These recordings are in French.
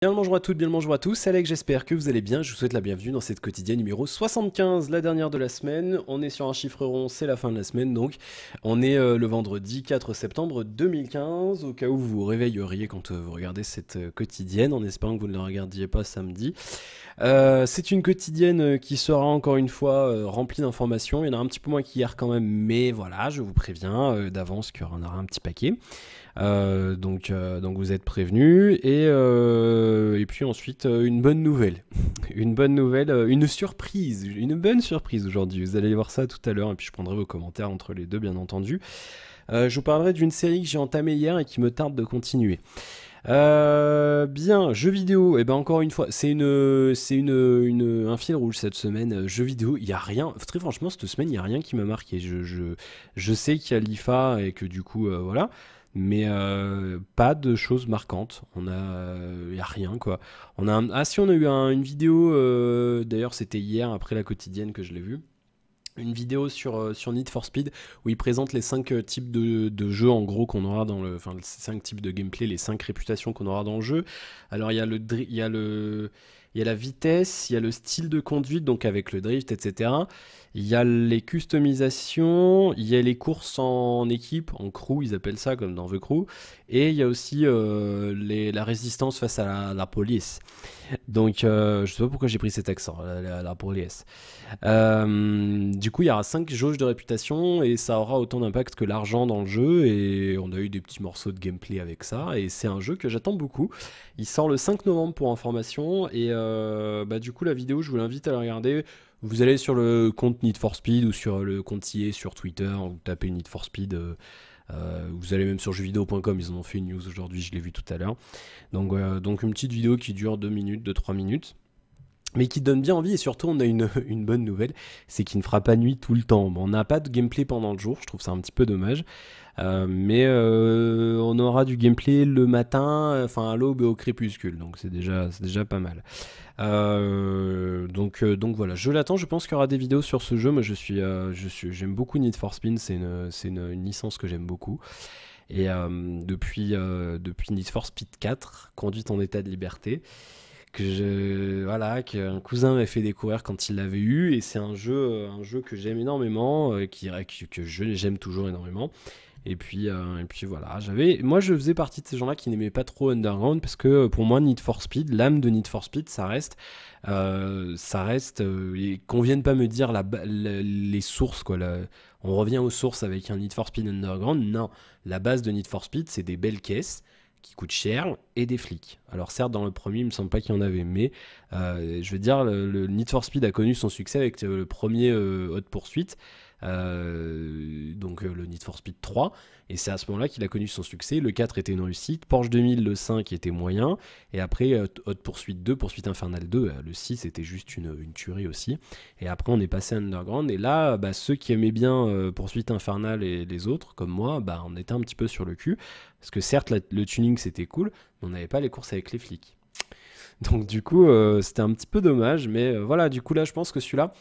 Bien le bonjour à toutes, bien le bonjour à tous, c'est Alex, j'espère que vous allez bien, je vous souhaite la bienvenue dans cette quotidienne numéro 75, la dernière de la semaine. On est sur un chiffre rond, c'est la fin de la semaine, donc on est le vendredi 4 septembre 2015, au cas où vous vous réveilleriez quand vous regardez cette quotidienne, en espérant que vous ne la regardiez pas samedi. C'est une quotidienne qui sera encore une fois remplie d'informations, il y en a un petit peu moins qu'hier quand même, mais voilà, je vous préviens d'avance qu'il y en aura un petit paquet. Donc vous êtes prévenus et puis ensuite une bonne nouvelle, une bonne nouvelle, une surprise, une bonne surprise aujourd'hui. Vous allez voir ça tout à l'heure et puis je prendrai vos commentaires entre les deux bien entendu. Je vous parlerai d'une série que j'ai entamée hier et qui me tarde de continuer. Bien, jeux vidéo, et ben encore une fois, c'est un fil rouge cette semaine. Jeux vidéo, il y a rien. Très franchement, cette semaine, il y a rien qui m'a marqué. Je sais qu'il y a l'IFA et que du coup, voilà. Mais pas de choses marquantes. Y a rien quoi. Si on a eu une vidéo. D'ailleurs, c'était hier après la quotidienne que je l'ai vue. Une vidéo sur Need for Speed où il présente les 5 types de jeux en gros qu'on aura dans le. Enfin, les 5 types de gameplay, les 5 réputations qu'on aura dans le jeu. Alors, il y a il y a la vitesse, il y a le style de conduite, donc avec le drift, etc. Il y a les customisations, il y a les courses en équipe, en crew, ils appellent ça, comme dans The Crew. Et il y a aussi la résistance face à la police. Donc, je sais pas pourquoi j'ai pris cet accent, la police. Du coup, il y aura 5 jauges de réputation et ça aura autant d'impact que l'argent dans le jeu. Et on a eu des petits morceaux de gameplay avec ça. Et c'est un jeu que j'attends beaucoup. Il sort le 5 novembre pour information. Et du coup, la vidéo, je vous l'invite à la regarder. Vous allez sur le compte Need for Speed ou sur le compte EA sur Twitter. Vous tapez Need for Speed. Vous allez même sur jeuxvideo.com, ils en ont fait une news aujourd'hui, je l'ai vu tout à l'heure. Donc une petite vidéo qui dure 2-3 minutes. Mais qui donne bien envie, et surtout on a une bonne nouvelle, c'est qu'il ne fera pas nuit tout le temps. Bon, on n'a pas de gameplay pendant le jour, je trouve ça un petit peu dommage. Mais on aura du gameplay le matin, enfin à l'aube et au crépuscule, donc c'est déjà pas mal. Donc voilà, je l'attends, je pense qu'il y aura des vidéos sur ce jeu. Moi j'aime beaucoup Need for Speed, c'est une licence que j'aime beaucoup. Et depuis Need for Speed 4, conduite en état de liberté, qu'un cousin m'a fait découvrir quand il l'avait eu, et c'est un jeu que j'aime énormément, que j'aime toujours énormément. Et puis voilà, moi je faisais partie de ces gens-là qui n'aimaient pas trop Underground parce que pour moi Need for Speed, l'âme de Need for Speed, ça reste, et qu'on vienne pas me dire les sources quoi. On revient aux sources avec un Need for Speed Underground. Non, la base de Need for Speed, c'est des belles caisses qui coûtent cher et des flics. Alors certes dans le premier il me semble pas qu'il y en avait, mais je veux dire le Need for Speed a connu son succès avec le premier Hot Pursuit, le Need for Speed 3, et c'est à ce moment-là qu'il a connu son succès. Le 4 était une réussite, Porsche 2000, le 5 était moyen, et après Hot Pursuit 2, Poursuite Infernale 2, le 6 était juste une tuerie aussi, et après on est passé à Underground, et là ceux qui aimaient bien Poursuite Infernale et les autres, comme moi, on était un petit peu sur le cul, parce que certes le tuning c'était cool, mais on n'avait pas les courses avec les flics. Donc du coup c'était un petit peu dommage, mais voilà, du coup là je pense que celui-là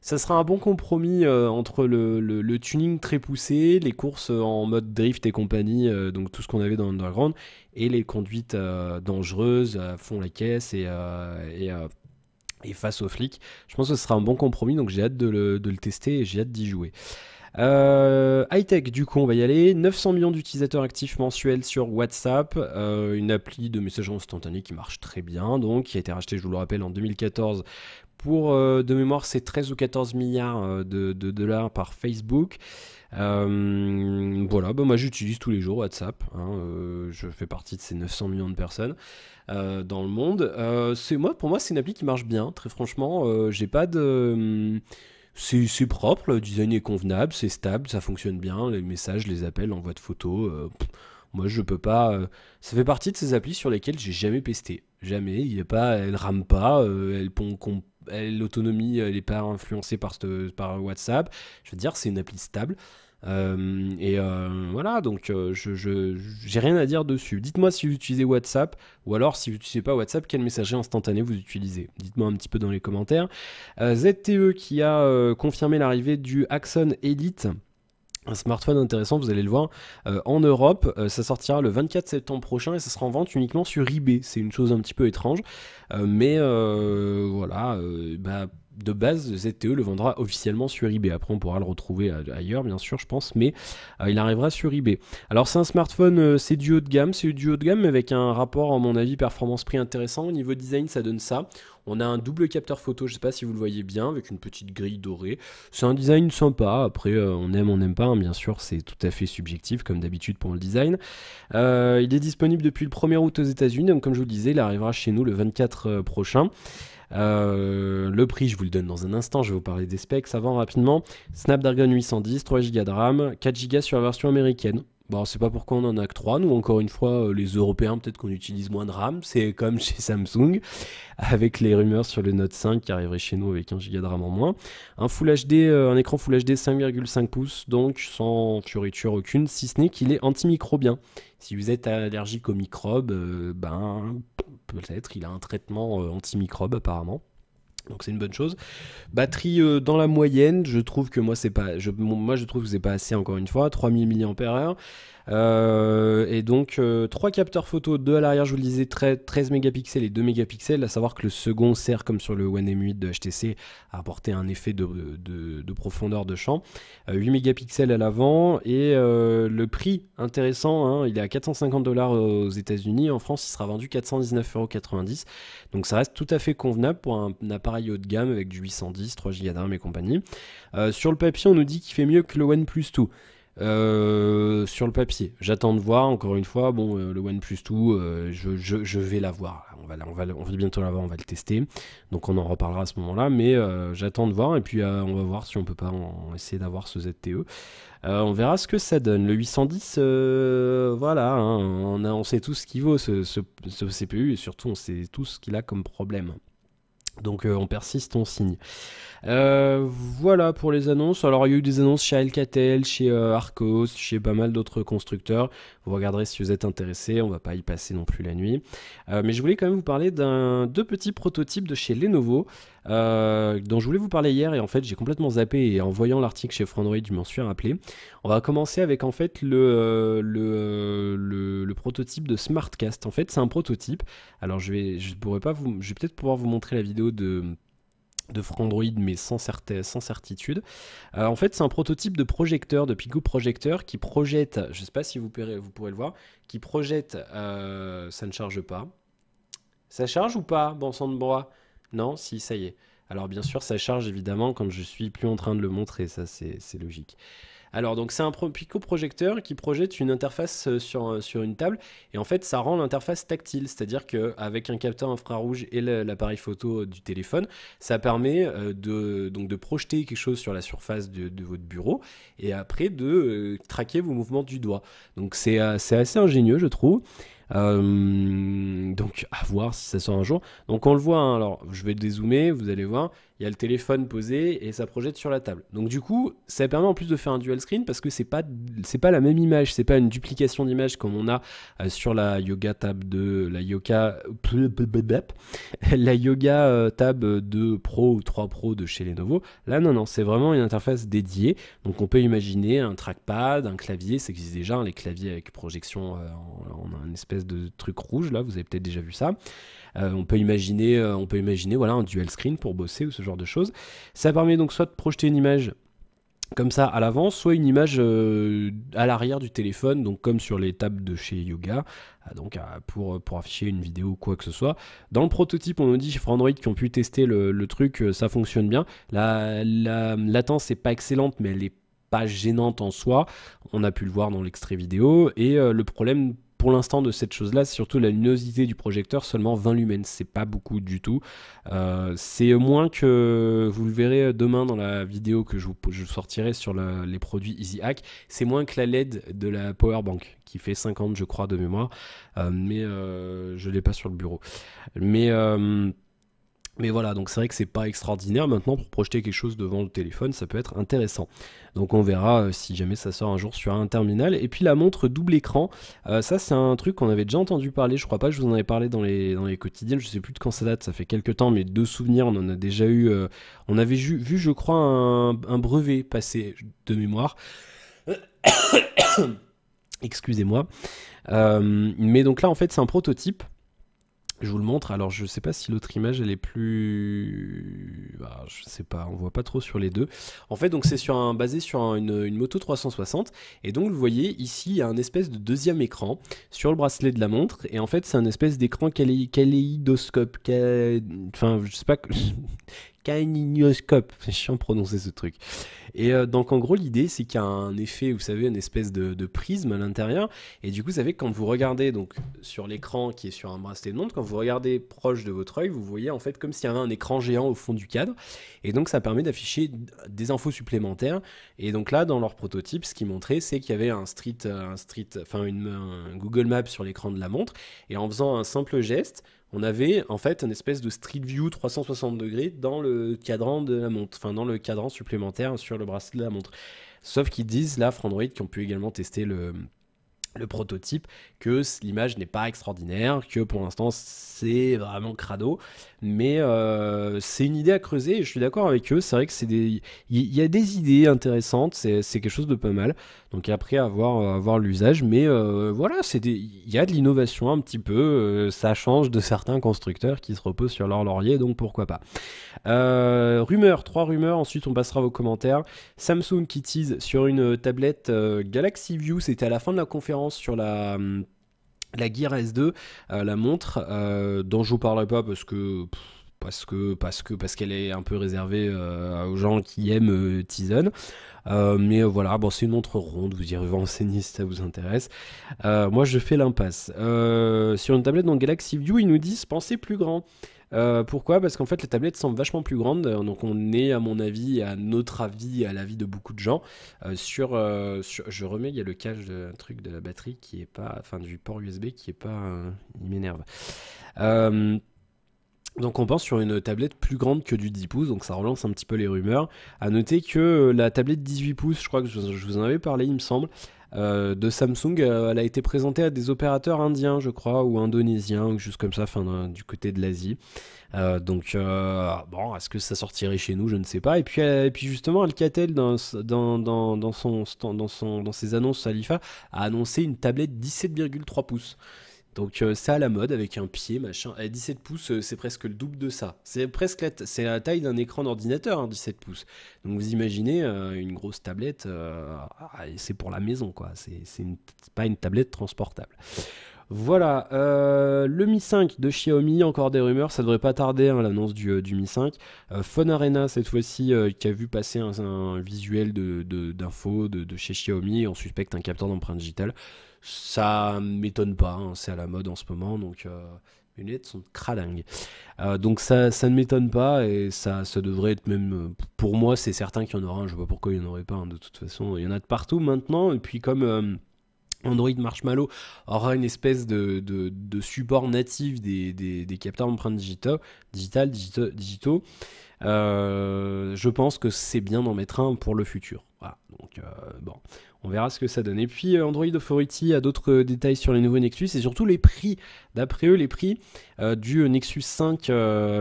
ça sera un bon compromis entre le tuning très poussé, les courses en mode drift et compagnie, donc tout ce qu'on avait dans Underground, et les conduites dangereuses, à fond la caisse et face aux flics. Je pense que ce sera un bon compromis, donc j'ai hâte de le tester et j'ai hâte d'y jouer. High-tech, du coup on va y aller. 900 millions d'utilisateurs actifs mensuels sur WhatsApp, une appli de messagerie instantanée qui marche très bien, donc qui a été rachetée, je vous le rappelle, en 2014 pour, de mémoire, c'est 13 ou 14 milliards de dollars par Facebook. Voilà, moi j'utilise tous les jours WhatsApp, je fais partie de ces 900 millions de personnes dans le monde. Pour moi c'est une appli qui marche bien, très franchement, j'ai pas de... C'est propre, le design est convenable, c'est stable, ça fonctionne bien, les messages, les appels, l'envoi de photos, moi je peux pas... ça fait partie de ces applis sur lesquelles j'ai jamais pesté, jamais, elle rame pas, l'autonomie elle est pas influencée par WhatsApp, je veux dire c'est une appli stable. Voilà, donc j'ai rien à dire dessus. Dites-moi si vous utilisez WhatsApp, ou alors si vous n'utilisez pas WhatsApp, quelle messagerie instantanée vous utilisez. Dites-moi un petit peu dans les commentaires. ZTE qui a confirmé l'arrivée du Axon Elite. Un smartphone intéressant, vous allez le voir, en Europe, ça sortira le 24 septembre prochain et ça sera en vente uniquement sur eBay. C'est une chose un petit peu étrange, mais voilà, bah, de base, ZTE le vendra officiellement sur eBay. Après, on pourra le retrouver ailleurs, bien sûr, je pense, mais il arrivera sur eBay. Alors, c'est un smartphone, c'est du haut de gamme, mais avec un rapport, à mon avis, performance-prix intéressant. Au niveau design, ça donne ça. On a un double capteur photo, je sais pas si vous le voyez bien, avec une petite grille dorée. C'est un design sympa, après on aime, on n'aime pas, hein, bien sûr, c'est tout à fait subjectif, comme d'habitude pour le design. Il est disponible depuis le 1er août aux États-Unis, donc comme je vous le disais, il arrivera chez nous le 24 prochain. Le prix, je vous le donne dans un instant, je vais vous parler des specs avant rapidement. Snapdragon 810, 3 Go de RAM, 4 Go sur la version américaine. Bon, c'est pas pourquoi on en a que 3. Nous, encore une fois, les Européens, peut-être qu'on utilise moins de RAM. C'est comme chez Samsung, avec les rumeurs sur le Note 5 qui arriverait chez nous avec 1 Go de RAM en moins. Un un écran Full HD 5,5 pouces, donc sans fioriture aucune, si ce n'est qu'il est antimicrobien. Si vous êtes allergique aux microbes, ben peut-être il a un traitement antimicrobe apparemment. Donc c'est une bonne chose. Batterie dans la moyenne, je trouve que moi je trouve que c'est pas assez, encore une fois, 3000 mAh. Et donc 3 capteurs photo, 2 à l'arrière, je vous le disais, 13 mégapixels et 2 mégapixels, à savoir que le second sert comme sur le One M8 de HTC à apporter un effet de profondeur de champ. 8 mégapixels à l'avant et le prix intéressant, hein, il est à 450 $ aux États-Unis, en France il sera vendu 419,90 €, donc ça reste tout à fait convenable pour un appareil haut de gamme avec du 810, 3 Go de RAM et compagnie. Sur le papier on nous dit qu'il fait mieux que le OnePlus 2. Sur le papier, j'attends de voir, encore une fois. Bon, le OnePlus 2, je vais l'avoir, on va bientôt l'avoir, on va le tester, donc on en reparlera à ce moment là, mais j'attends de voir, et puis on va voir si on peut pas essayer d'avoir ce ZTE. On verra ce que ça donne. Le 810, voilà, hein, on sait tous ce qu'il vaut, ce CPU, et surtout on sait tous ce qu'il a comme problème. Donc on persiste, on signe. Voilà pour les annonces. Alors il y a eu des annonces chez Alcatel, chez Arcos, chez pas mal d'autres constructeurs. Vous regarderez si vous êtes intéressé, on va pas y passer non plus la nuit. Mais je voulais quand même vous parler deux petits prototypes de chez Lenovo, dont je voulais vous parler hier, et en fait j'ai complètement zappé, et en voyant l'article chez Frandroid je m'en suis rappelé. On va commencer avec en fait le prototype de SmartCast. En fait c'est un prototype. Alors je vais peut-être pouvoir vous montrer la vidéo de Frandroid, mais sans certitude. En fait, c'est un prototype de projecteur, de Pico projecteur, qui projette, je ne sais pas si vous pourrez le voir, qui projette, ça ne charge pas. Ça charge ou pas, bon sang de bois? Non, si, ça y est. Alors bien sûr, ça charge évidemment quand je suis plus en train de le montrer, ça c'est logique. Alors donc c'est un pico-projecteur qui projette une interface sur une table, et en fait ça rend l'interface tactile, c'est-à-dire qu'avec un capteur infrarouge et l'appareil photo du téléphone, ça permet de projeter quelque chose sur la surface de votre bureau, et après de traquer vos mouvements du doigt. Donc c'est assez ingénieux, je trouve. Donc à voir si ça sort un jour. Donc on le voit, hein, alors je vais dézoomer, vous allez voir, il y a le téléphone posé et ça projette sur la table. Donc du coup, ça permet en plus de faire un dual screen, parce que c'est pas la même image, c'est pas une duplication d'image comme on a sur la Yoga Tab 2, la Yoga Tab 2 Pro ou 3 Pro de chez Lenovo. Là non, c'est vraiment une interface dédiée. Donc on peut imaginer un trackpad, un clavier, ça existe déjà, hein, les claviers avec projection, on a une espèce de truc rouge là, vous avez peut-être déjà vu ça. On peut imaginer voilà, un dual screen pour bosser ou ce genre de choses. Ça permet donc soit de projeter une image comme ça à l'avant, soit une image à l'arrière du téléphone, donc comme sur les tables de chez Yoga, donc pour afficher une vidéo ou quoi que ce soit. Dans le prototype, on nous dit chez Frandroid qui ont pu tester le truc, ça fonctionne bien. La latence n'est pas excellente, mais elle est pas gênante en soi. On a pu le voir dans l'extrait vidéo, et le problème pour l'instant de cette chose-là, c'est surtout la luminosité du projecteur, seulement 20 lumens, c'est pas beaucoup du tout. C'est moins que, vous le verrez demain dans la vidéo que je sortirai sur les produits EasyHack, c'est moins que la LED de la Powerbank, qui fait 50 je crois de mémoire, mais je l'ai pas sur le bureau. Mais voilà, donc c'est vrai que c'est pas extraordinaire. Maintenant, pour projeter quelque chose devant le téléphone, ça peut être intéressant. Donc on verra si jamais ça sort un jour sur un terminal. Et puis la montre double écran, ça c'est un truc qu'on avait déjà entendu parler. Je crois pas que je vous en avais parlé dans les quotidiennes. Je sais plus de quand ça date, ça fait quelques temps, mais de souvenirs, on en a déjà eu. On avait vu, je crois, un brevet passé de mémoire. Excusez-moi. Mais donc là, en fait, c'est un prototype. Je vous le montre. Alors, je sais pas si l'autre image, elle est plus... Ah, je sais pas, on voit pas trop sur les deux. En fait, donc c'est basé sur une moto 360. Et donc, vous voyez, ici, il y a un espèce de deuxième écran sur le bracelet de la montre. Et en fait, c'est un espèce d'écran kaléidoscope. Enfin, je sais pas... Kaléidoscope. C'est chiant de prononcer ce truc. Et donc en gros l'idée c'est qu'il y a un effet, vous savez, une espèce de prisme à l'intérieur. Et du coup vous savez que quand vous regardez donc sur l'écran qui est sur un bracelet de montre, quand vous regardez proche de votre œil, vous voyez en fait comme s'il y avait un écran géant au fond du cadre. Et donc ça permet d'afficher des infos supplémentaires. Et donc là dans leur prototype, ce qu'ils montraient c'est qu'il y avait enfin un Google Maps sur l'écran de la montre. Et en faisant un simple geste, on avait en fait une espèce de Street View 360 degrés dans le cadran de la montre, enfin dans le cadran supplémentaire sur le bracelet de la montre. Sauf qu'ils disent là, Frandroid, qui ont pu également tester le prototype, que l'image n'est pas extraordinaire, que pour l'instant c'est vraiment crado, mais c'est une idée à creuser et je suis d'accord avec eux. C'est vrai que il y a des idées intéressantes, c'est quelque chose de pas mal. Donc après avoir l'usage, mais voilà, il y a de l'innovation un petit peu, ça change de certains constructeurs qui se reposent sur leur laurier, donc pourquoi pas. Trois rumeurs, ensuite on passera vos commentaires. Samsung qui tease sur une tablette Galaxy View, c'était à la fin de la conférence sur la Gear S2, la montre, dont je vous parlerai pas parce qu'elle est un peu réservée aux gens qui aiment Tizen. Mais voilà, bon, c'est une montre ronde, vous irez vous renseigner si ça vous intéresse. Moi, je fais l'impasse. Sur une tablette dans Galaxy View, ils nous disent pensez plus grand. Pourquoi? Parce qu'en fait, la tablette semble vachement plus grande. Donc, on est, à mon avis, à notre avis, à l'avis de beaucoup de gens, je remets, il y a le cache de truc de la batterie qui est pas, enfin, du port USB qui est pas, il m'énerve. Euh, donc on pense sur une tablette plus grande que du 10 pouces, donc ça relance un petit peu les rumeurs. À noter que la tablette 18 pouces, je crois que je vous en avais parlé, il me semble, de Samsung, elle a été présentée à des opérateurs indiens, je crois, ou indonésiens, ou juste comme ça, enfin, du côté de l'Asie. Bon, est-ce que ça sortirait chez nous? Je ne sais pas. Et puis justement, Alcatel, dans ses annonces à l'IFA, a annoncé une tablette 17,3 pouces. Donc c'est à la mode avec un pied, machin. 17 pouces, c'est presque le double de ça. C'est la taille d'un écran d'ordinateur, hein, 17 pouces. Donc vous imaginez une grosse tablette, c'est pour la maison, quoi. C'est pas une tablette transportable. Voilà, le Mi 5 de Xiaomi, encore des rumeurs, ça devrait pas tarder, hein, l'annonce du Mi 5. Phone Arena, cette fois-ci, qui a vu passer un visuel d'infos de chez Xiaomi, on suspecte un capteur d'empreinte digitale. Ça m'étonne pas, hein, c'est à la mode en ce moment, donc les lunettes sont cradingues. Donc ça ne m'étonne pas, et ça devrait être même, pour moi, c'est certain qu'il y en aura un, je vois pas pourquoi il n'y en aurait pas, hein, de toute façon, il y en a de partout maintenant, et puis comme... Android Marshmallow aura une espèce de support natif des capteurs d'empreintes digitaux. Je pense que c'est bien d'en mettre un pour le futur. Voilà, donc bon, on verra ce que ça donne. Et puis Android Authority a d'autres détails sur les nouveaux Nexus et surtout les prix. D'après eux, les prix du Nexus 5,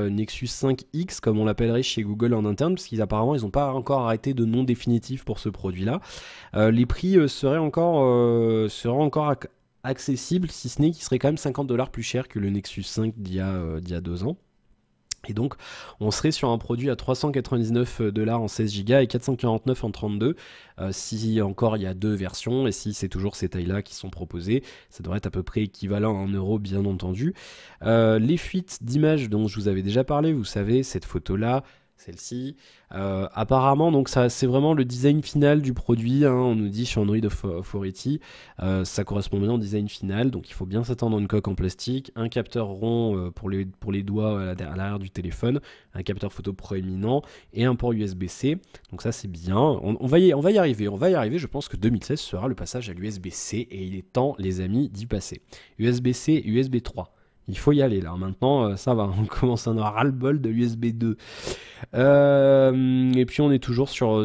Nexus 5X, comme on l'appellerait chez Google en interne, parce qu'apparemment ils n'ont pas encore arrêté de nom définitif pour ce produit-là. Les prix seraient encore accessibles, si ce n'est qu'ils seraient quand même $50 plus cher que le Nexus 5 d'il y a 2 ans. Et donc, on serait sur un produit à $399 en 16 Go et 449 en 32. Si encore il y a 2 versions et si c'est toujours ces tailles-là qui sont proposées, ça devrait être à peu près équivalent en euros, bien entendu. Les fuites d'images dont je vous avais déjà parlé, vous savez, cette photo-là, celle-ci. Apparemment, donc ça, c'est vraiment le design final du produit, hein, on nous dit chez Android Authority. Ça correspond bien au design final, donc il faut bien s'attendre à une coque en plastique, un capteur rond pour les doigts à l'arrière du téléphone, un capteur photo proéminent et un port USB-C. Donc ça c'est bien, on va y arriver, je pense que 2016 sera le passage à l'USB-C et il est temps les amis d'y passer. USB-C et USB 3. Il faut y aller là, maintenant ça va, on commence à en avoir ras-le-bol de l'USB 2. Et puis on est toujours sur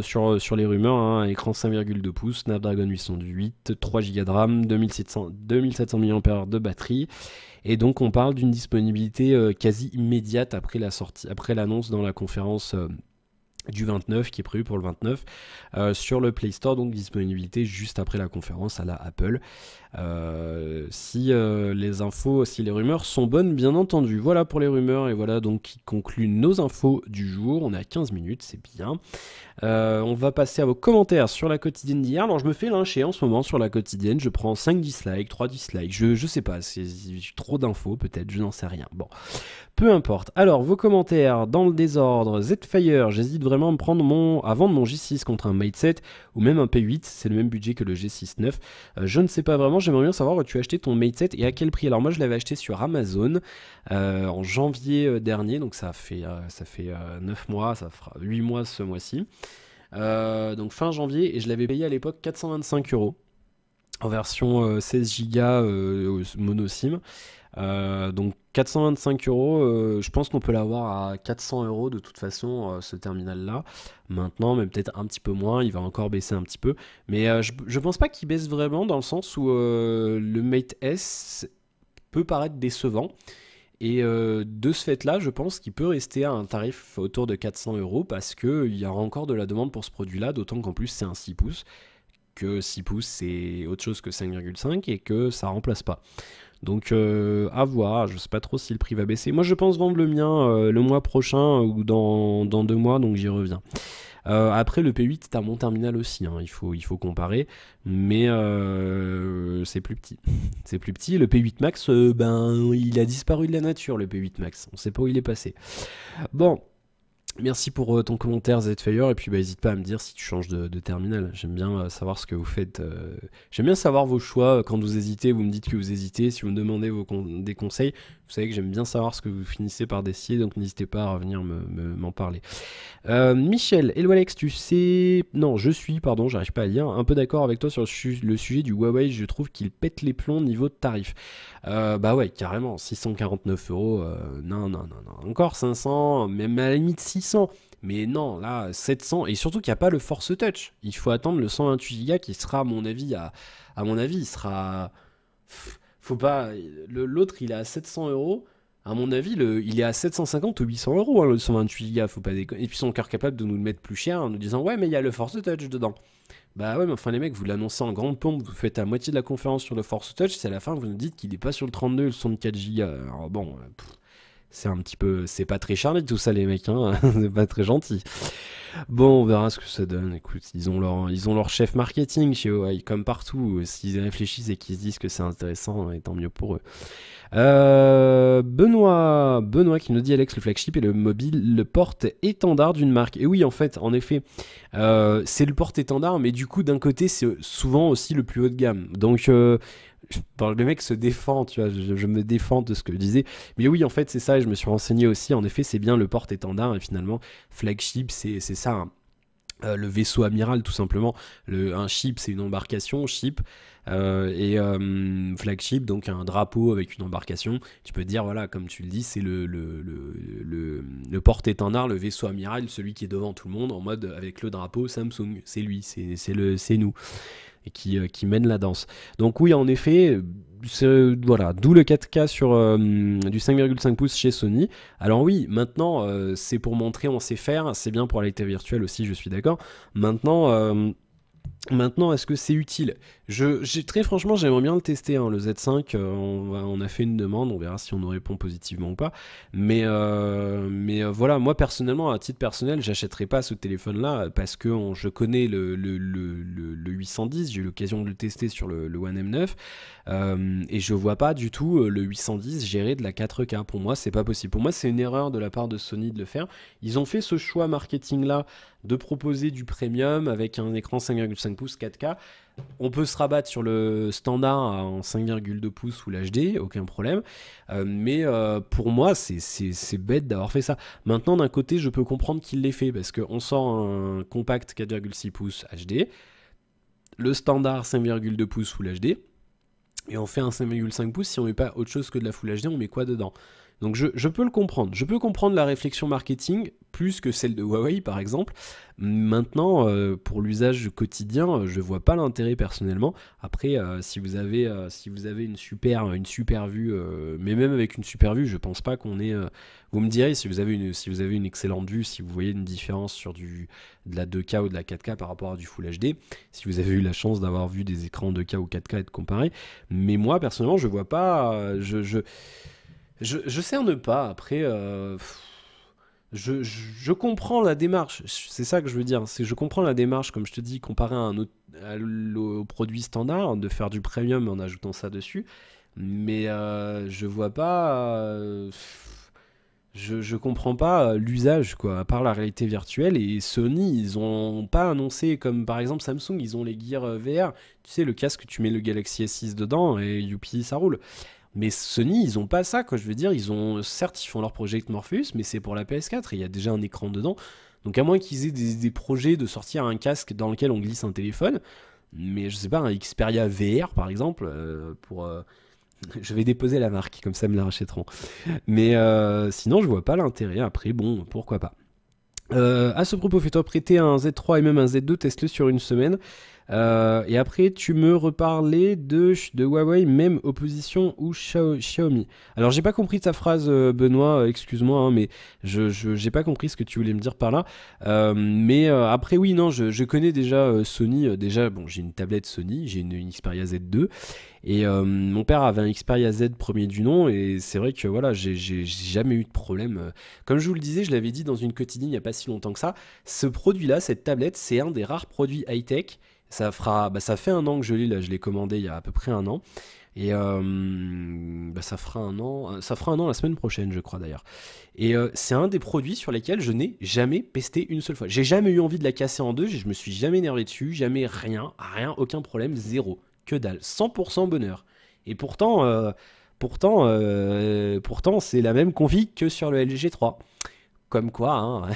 les rumeurs, hein, écran 5,2 pouces, Snapdragon 808, 3 Go de RAM, 2700 mAh de batterie. Et donc on parle d'une disponibilité quasi immédiate après l'annonce dans la conférence du 29 qui est prévu pour le 29 sur le Play Store, donc disponibilité juste après la conférence à la Apple. Si les infos, si les rumeurs sont bonnes, bien entendu. Voilà pour les rumeurs et voilà donc qui conclut nos infos du jour. On est à 15 minutes, c'est bien. On va passer à vos commentaires sur la quotidienne d'hier. Alors je me fais lyncher en ce moment sur la quotidienne, je prends 5 dislikes, 3 dislikes, je sais pas, c'est trop d'infos peut-être, je n'en sais rien. Bon, peu importe. Alors vos commentaires dans le désordre. Zfire, j'hésite vraiment à me prendre à vendre mon G6 contre un Mate 7 ou même un P8, c'est le même budget que le G6 9. Je ne sais pas vraiment, j'aimerais bien savoir où tu as acheté ton Mate 7 et à quel prix. Alors moi je l'avais acheté sur Amazon en janvier dernier, donc ça fait 9 mois, ça fera 8 mois ce mois-ci. Donc fin janvier, et je l'avais payé à l'époque 425 € en version 16 Go mono SIM. Donc 425 €, je pense qu'on peut l'avoir à 400 € de toute façon, ce terminal-là. Maintenant, mais peut-être un petit peu moins, il va encore baisser un petit peu. Mais je pense pas qu'il baisse vraiment dans le sens où le Mate S peut paraître décevant. Et de ce fait-là, je pense qu'il peut rester à un tarif autour de 400 € parce qu'il y aura encore de la demande pour ce produit-là, d'autant qu'en plus c'est un 6 pouces, que 6 pouces c'est autre chose que 5,5 et que ça remplace pas. Donc à voir, je sais pas trop si le prix va baisser. Moi je pense vendre le mien le mois prochain ou dans 2 mois, donc j'y reviens. Après le P8 c'est un bon terminal aussi, hein, il faut comparer, mais c'est plus petit. C'est plus petit, le P8 Max, ben il a disparu de la nature le P8 Max, on sait pas où il est passé. Bon. Merci pour ton commentaire Zfire, et puis bah, n'hésite pas à me dire si tu changes de terminal. J'aime bien savoir ce que vous faites. J'aime bien savoir vos choix quand vous hésitez, vous me dites que vous hésitez, si vous me demandez des conseils, vous savez que j'aime bien savoir ce que vous finissez par décider, donc n'hésitez pas à revenir m'en parler. Michel, hello Alex, tu sais... Non, pardon, j'arrive pas à lire, un peu d'accord avec toi sur le sujet du Huawei, je trouve qu'il pète les plombs niveau de tarif. Bah ouais, carrément, 649 €, non, encore 500, même à la limite 600, mais non, là, 700, et surtout qu'il n'y a pas le Force Touch, il faut attendre le 128 Go qui sera, à mon avis, il sera... Faut pas... L'autre, il est à 700 €. À mon avis, il est à 750 ou 800 €, hein, le 128 Go, faut pas déconner. Et puis ils sont encore capables de nous le mettre plus cher en nous disant ouais, mais il y a le Force Touch dedans. Bah ouais, mais enfin les mecs, vous l'annoncez en grande pompe, vous faites à moitié de la conférence sur le Force Touch, c'est à la fin vous nous dites qu'il est pas sur le 32 et le 64 Go. Alors bon, c'est un petit peu, c'est pas très charmé tout ça les mecs, hein, c'est pas très gentil. Bon, on verra ce que ça donne. Écoute, ils ont leur chef marketing chez Huawei, comme partout. S'ils réfléchissent et qu'ils se disent que c'est intéressant, tant mieux pour eux. Benoît qui nous dit Alex, le flagship et le mobile, le porte-étendard d'une marque. Et oui, en fait, en effet, c'est le porte-étendard, mais du coup, d'un côté, c'est souvent aussi le plus haut de gamme. Donc, le mec se défend, tu vois, je me défends de ce que je disais. Mais oui, en fait, c'est ça, et je me suis renseigné aussi. En effet, c'est bien le porte-étendard, et finalement, flagship, c'est ça, hein. Le vaisseau amiral tout simplement, un ship c'est une embarcation, ship, et flagship donc un drapeau avec une embarcation, tu peux dire voilà comme tu le dis c'est le porte-étendard, le vaisseau amiral, celui qui est devant tout le monde en mode avec le drapeau Samsung, c'est lui, c'est nous, et qui mène la danse. Donc oui en effet, voilà, d'où le 4K sur du 5,5 pouces chez Sony. Alors oui, maintenant c'est pour montrer on sait faire, c'est bien pour la réalité virtuelle aussi, je suis d'accord. Maintenant, est-ce que c'est utile? Très franchement, j'aimerais bien le tester, hein, le Z5. On a fait une demande, on verra si on nous répond positivement ou pas. Mais voilà, moi personnellement, à titre personnel, j'achèterai pas ce téléphone-là parce que je connais le 810. J'ai eu l'occasion de le tester sur le One M9 et je vois pas du tout le 810 gérer de la 4K. Pour moi, c'est pas possible. Pour moi, c'est une erreur de la part de Sony de le faire. Ils ont fait ce choix marketing-là de proposer du premium avec un écran 5,5 pouces 4K. On peut se rabattre sur le standard en 5,2 pouces ou l'HD, aucun problème. Mais pour moi, c'est bête d'avoir fait ça. Maintenant, d'un côté, je peux comprendre qu'il l'ait fait parce qu'on sort un compact 4,6 pouces HD, le standard 5,2 pouces Full HD, et on fait un 5,5 pouces. Si on met pas autre chose que de la Full HD, on met quoi dedans? Donc je peux le comprendre. Je peux comprendre la réflexion marketing plus que celle de Huawei par exemple. Maintenant, pour l'usage quotidien, je vois pas l'intérêt personnellement. Après, si vous avez une super vue, mais même avec une super vue, je pense pas qu'on ait. Vous me direz si vous avez une excellente vue, si vous voyez une différence sur de la 2K ou de la 4K par rapport à du Full HD, si vous avez eu la chance d'avoir vu des écrans 2K ou 4K et de comparer. Mais moi personnellement, je vois pas. Je cerne pas. Après, je comprends la démarche. C'est ça que je veux dire. C'est je comprends la démarche, comme je te dis, comparé à un autre, au produit standard, de faire du premium en ajoutant ça dessus. Mais je vois pas. Je comprends pas l'usage, quoi, à part la réalité virtuelle. Et Sony, ils ont pas annoncé, comme par exemple Samsung, ils ont les Gear VR. Tu sais, le casque, tu mets le Galaxy S6 dedans et youpi, ça roule. Mais Sony, ils ont pas ça, quoi. Je veux dire, certes, ils font leur Project Morpheus, mais c'est pour la PS4 et il y a déjà un écran dedans. Donc, à moins qu'ils aient des projets de sortir un casque dans lequel on glisse un téléphone, mais je sais pas, un Xperia VR par exemple, je vais déposer la marque, comme ça me la rachèteront. Mais sinon, je vois pas l'intérêt. Après, bon, pourquoi pas. À ce propos, fais-toi prêter un Z3 et même un Z2, teste-le sur une semaine. Et après, tu me reparlais de Huawei, même opposition ou Xiaomi. Alors, j'ai pas compris ta phrase, Benoît, excuse-moi, hein, mais j'ai pas compris ce que tu voulais me dire par là. Mais après, oui, non, je connais déjà Sony. Déjà, bon, j'ai une tablette Sony, j'ai une Xperia Z2. Et mon père avait un Xperia Z premier du nom, et c'est vrai que voilà, j'ai jamais eu de problème. Comme je vous le disais, je l'avais dit dans une quotidienne il n'y a pas si longtemps que ça, ce produit-là, cette tablette, c'est un des rares produits high-tech. Ça fait un an que je l'ai, là, je l'ai commandé il y a à peu près un an. Et ça fera un an la semaine prochaine, je crois d'ailleurs. Et c'est un des produits sur lesquels je n'ai jamais pesté une seule fois. J'ai jamais eu envie de la casser en deux, je me suis jamais énervé dessus, jamais rien, aucun problème, zéro. Que dalle, 100% bonheur. Et pourtant, c'est la même config que sur le LG G3. Comme quoi, hein.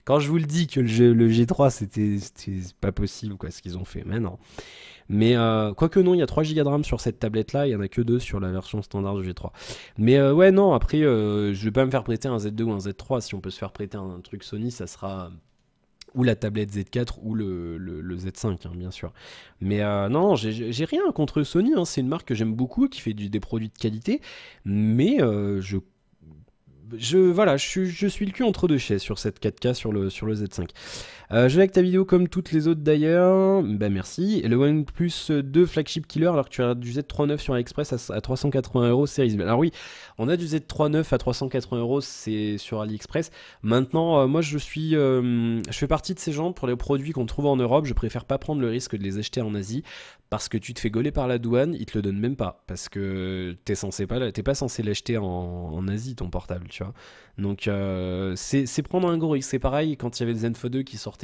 Quand je vous le dis que le G3 c'était pas possible quoi ce qu'ils ont fait maintenant. Mais quoique non, il y a 3 Go de RAM sur cette tablette là, il y en a que 2 sur la version standard du G3. Mais ouais non, après je vais pas me faire prêter un Z2 ou un Z3, si on peut se faire prêter un truc Sony, ça sera ou la tablette Z4 ou le Z5 hein, bien sûr. Mais non, j'ai rien contre Sony, hein, c'est une marque que j'aime beaucoup, qui fait des produits de qualité, mais voilà, je suis le cul entre deux chaises sur cette 4K sur le Z5. Je like ta vidéo comme toutes les autres d'ailleurs. Bah merci. Et le OnePlus 2 flagship killer alors que tu as du Z3 sur AliExpress à 380 € Series B. Alors oui, on a du Z3 à 380 €, c'est sur AliExpress. Maintenant, moi je fais partie de ces gens pour les produits qu'on trouve en Europe. Je préfère pas prendre le risque de les acheter en Asie parce que tu te fais gauler par la douane, ils te le donnent même pas parce que t'es pas censé l'acheter en Asie ton portable, tu vois. Donc c'est prendre un gros risque. C'est pareil quand il y avait le Zenfone 2 qui sortait,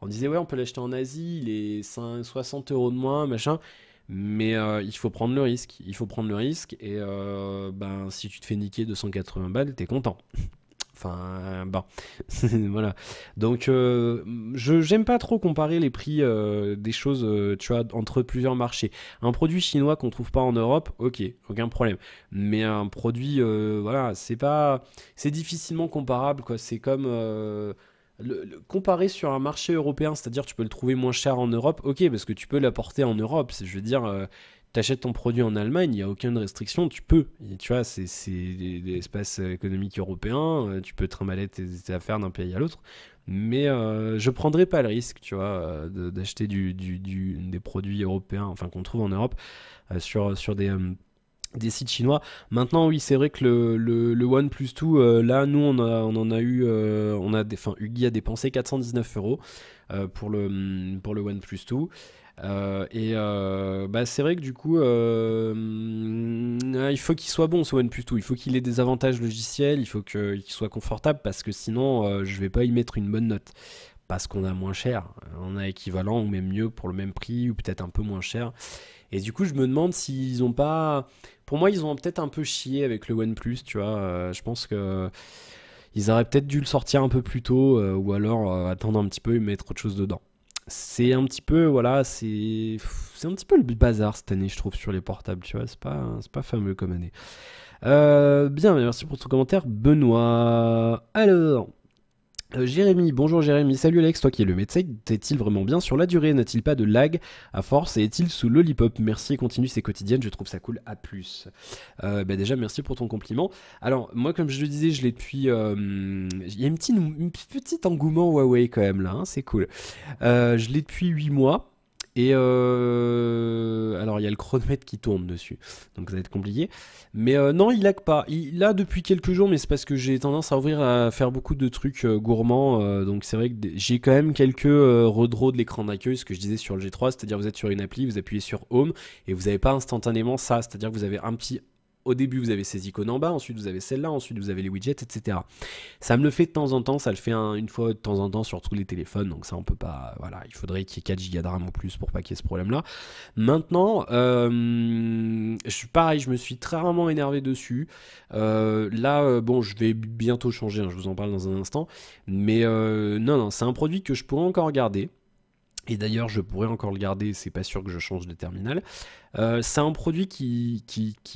on disait ouais on peut l'acheter en Asie, il est 60 € de moins, machin. Mais il faut prendre le risque. Il faut prendre le risque et ben si tu te fais niquer 280 balles, t'es content. Enfin, bon, voilà. Donc, j'aime pas trop comparer les prix des choses, tu vois, entre plusieurs marchés. Un produit chinois qu'on trouve pas en Europe, ok, aucun problème. Mais un produit, voilà, c'est difficilement comparable, quoi. C'est comme comparer sur un marché européen, c'est-à-dire tu peux le trouver moins cher en Europe, ok, parce que tu peux l'apporter en Europe. Je veux dire. T'achètes ton produit en Allemagne, il n'y a aucune restriction, tu peux. Et tu vois, c'est l'espace économique européen, tu peux trimballer tes affaires d'un pays à l'autre. Mais je prendrais pas le risque, tu vois, d'acheter des produits européens, enfin qu'on trouve en Europe, sur des sites chinois. Maintenant, oui, c'est vrai que le OnePlus 2, là, nous, on en a eu, Hugi a dépensé 419 € pour le OnePlus 2. C'est vrai que du coup il faut qu'il soit bon ce OnePlus 2, il faut qu'il ait des avantages logiciels, il faut qu'il soit confortable parce que sinon je vais pas y mettre une bonne note parce qu'on a moins cher, on a équivalent ou même mieux pour le même prix ou peut-être un peu moins cher. Et du coup je me demande s'ils ont pas, pour moi ils ont peut-être un peu chié avec le OnePlus, tu vois, je pense que ils auraient peut-être dû le sortir un peu plus tôt ou alors attendre un petit peu et mettre autre chose dedans. c'est un petit peu, voilà, c'est un petit peu le bazar cette année, je trouve, sur les portables, tu vois, c'est pas fameux comme année. Bien, merci pour ton commentaire, Benoît. Alors, Jérémy, bonjour Jérémy, salut Alex, toi qui es le médecin, est-il vraiment bien sur la durée? N'a-t-il pas de lag à force et est-il sous lollipop? Merci et continue, c'est quotidienne, je trouve ça cool, à plus. Bah déjà, merci pour ton compliment. Alors, moi, comme je le disais, je l'ai depuis... Il y a une petite engouement Huawei quand même là, hein, c'est cool. Je l'ai depuis 8 mois. Et alors il y a le chronomètre qui tourne dessus, donc ça va être compliqué. Mais non, il lag pas. Il a depuis quelques jours, mais c'est parce que j'ai tendance à ouvrir à faire beaucoup de trucs gourmands. Donc c'est vrai que j'ai quand même quelques redraws de l'écran d'accueil, ce que je disais sur le G3, c'est-à-dire vous êtes sur une appli, vous appuyez sur Home et vous n'avez pas instantanément ça, c'est-à-dire que vous avez un petit... Au début, vous avez ces icônes en bas, ensuite vous avez celle-là, ensuite vous avez les widgets, etc. Ça me le fait de temps en temps, ça le fait une fois de temps en temps sur tous les téléphones, donc ça on peut pas, voilà, il faudrait qu'il y ait 4 Go de RAM en plus pour pas qu'il y ait ce problème-là. Maintenant, pareil, je me suis très rarement énervé dessus. Là, bon, je vais bientôt changer, hein, je vous en parle dans un instant, mais non, c'est un produit que je pourrais encore garder. Et d'ailleurs, je pourrais encore le garder, c'est pas sûr que je change de terminal. C'est un produit qui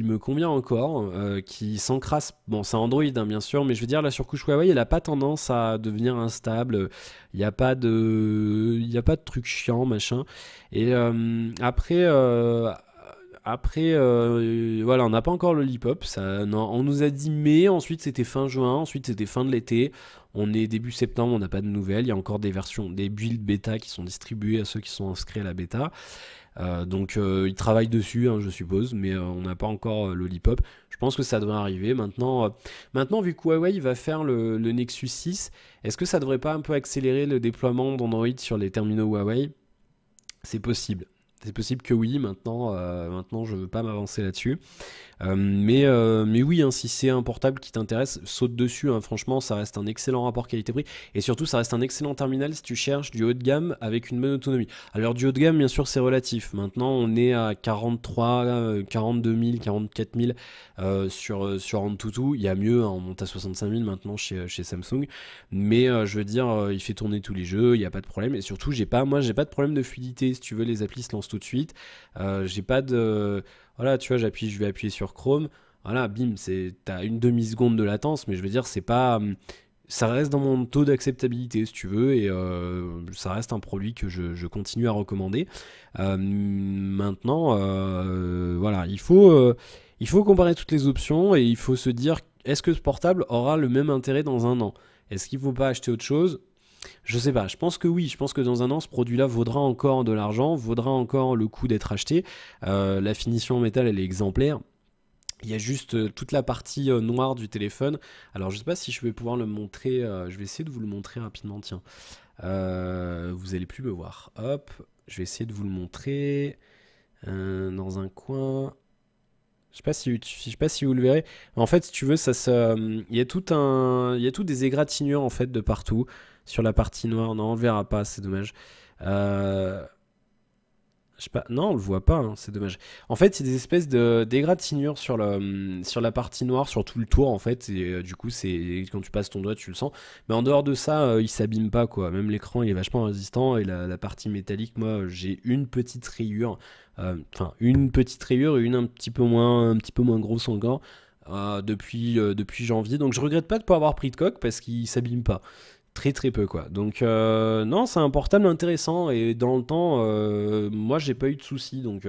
me convient encore, qui s'encrasse. Bon, c'est Android, hein, bien sûr, mais je veux dire, la surcouche Huawei, elle a pas tendance à devenir instable. Il n'y a pas de trucs chiants, machin. Et voilà, on n'a pas encore le Lollipop. Ça, non, on nous a dit mai, ensuite c'était fin juin, ensuite c'était fin de l'été. On est début septembre, on n'a pas de nouvelles. Il y a encore des versions, des builds bêta qui sont distribuées à ceux qui sont inscrits à la bêta. Donc ils travaillent dessus, hein, je suppose, mais on n'a pas encore Lollipop. Je pense que ça devrait arriver. Maintenant vu que Huawei va faire le Nexus 6, est-ce que ça devrait pas un peu accélérer le déploiement d'Android sur les terminaux Huawei? C'est possible. C'est possible que oui, maintenant je veux pas m'avancer là-dessus. Mais oui, hein, si c'est un portable qui t'intéresse, saute dessus, hein, franchement, ça reste un excellent rapport qualité-prix. Et surtout, ça reste un excellent terminal si tu cherches du haut de gamme avec une bonne autonomie. Alors, du haut de gamme, bien sûr, c'est relatif. Maintenant, on est à 43, 42 000, 44 000 sur Antutu. Il y a mieux, hein, on monte à 65 000 maintenant chez Samsung. Mais je veux dire, il fait tourner tous les jeux, il n'y a pas de problème. Et surtout, j'ai pas de problème de fluidité. Si tu veux, les applis se lancent tout de suite. J'ai pas de... Voilà, tu vois, je vais appuyer sur Chrome. Voilà, bim, t'as une demi-seconde de latence, mais je veux dire, c'est pas... Ça reste dans mon taux d'acceptabilité, si tu veux, et ça reste un produit que je continue à recommander. Maintenant, voilà, il faut comparer toutes les options et il faut se dire, est-ce que ce portable aura le même intérêt dans un an? Est-ce qu'il ne faut pas acheter autre chose? Je sais pas, je pense que oui, je pense que dans un an, ce produit-là vaudra encore de l'argent, vaudra encore le coup d'être acheté. La finition en métal, elle est exemplaire. Il y a juste toute la partie noire du téléphone. Alors, je sais pas si je vais pouvoir le montrer. Je vais essayer de vous le montrer rapidement. Tiens, vous allez plus me voir. Hop, je vais essayer de vous le montrer dans un coin. Je sais pas si vous le verrez. En fait, si tu veux, il y a tout des égratignures en fait de partout sur la partie noire. Non, on le verra pas, c'est dommage. Euh, je sais pas, non, on le voit pas, hein, c'est dommage. En fait, c'est des espèces de d'égratignures sur la partie noire, sur tout le tour, en fait. Et du coup, c'est quand tu passes ton doigt, tu le sens. Mais en dehors de ça, il s'abîme pas, quoi. Même l'écran, il est vachement résistant. Et la partie métallique, moi, j'ai une petite rayure. Enfin, une petite rayure et une un petit peu moins grosse encore. Depuis janvier. Donc, je regrette pas de pas avoir pris de coque parce qu'il s'abîme pas. Très très peu quoi. Donc non, c'est un portable intéressant et dans le temps, moi j'ai pas eu de soucis donc